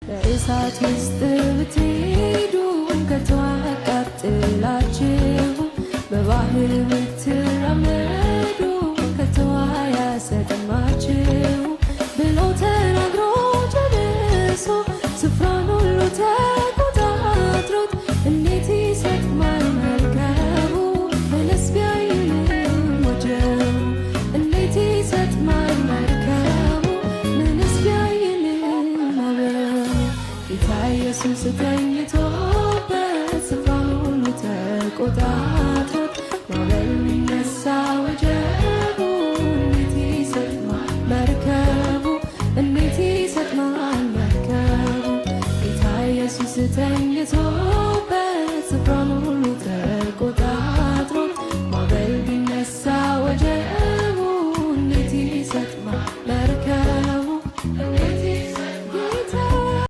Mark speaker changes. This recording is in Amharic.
Speaker 1: በእሳት ውስጥ ብትሄዱ ከቶ አያቃጥላችሁ፣ በባህር ብትራመዱ ከቶ አያሰጥማችሁ ብሎ ተናግሮ ጨርሶ ስፍራን ሁሉ ተቆጣጥሮት እንዴት ይሰጥማል መርከቡ በለስ ቢያይልም ወጀቡ? እንዴት ይሰጥማል መርከቡ ምንስ ቢያይልም ማዕበሉ? ጌታ ኢየሱስ ተኝቶ